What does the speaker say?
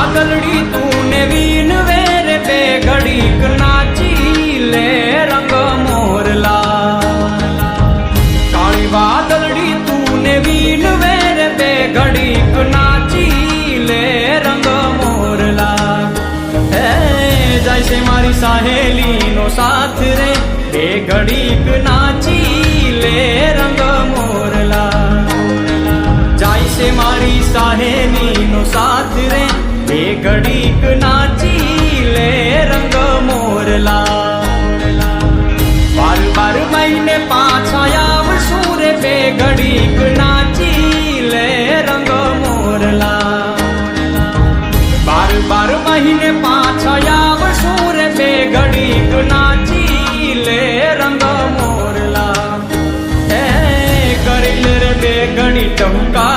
વાદળડી તું ને વીન વેર બે ઘડીક નાચી લે રંગ મોરલા કાળી વાદળડી તું ને વીન વેર બે ઘડીક નાચી લે રંગ મોરલા હે જાય છે મારી સહેલી નો સાથ રે બે ઘડીક નાચી લે રંગ મોરલા જાય છે મારી સહેલી નો સાથ રે બે ઘડીક નાચી લે રંગ મોરલા બાર બાર મહિને પાછા આવશું રે બે ઘડીક નાચી લે રંગ મોરલા બાર બાર મહિને પાછા આવશું રે બે ઘડીક નાચી લે રંગ મોરલા હે કરેલ રે બે ઘડી ટમકા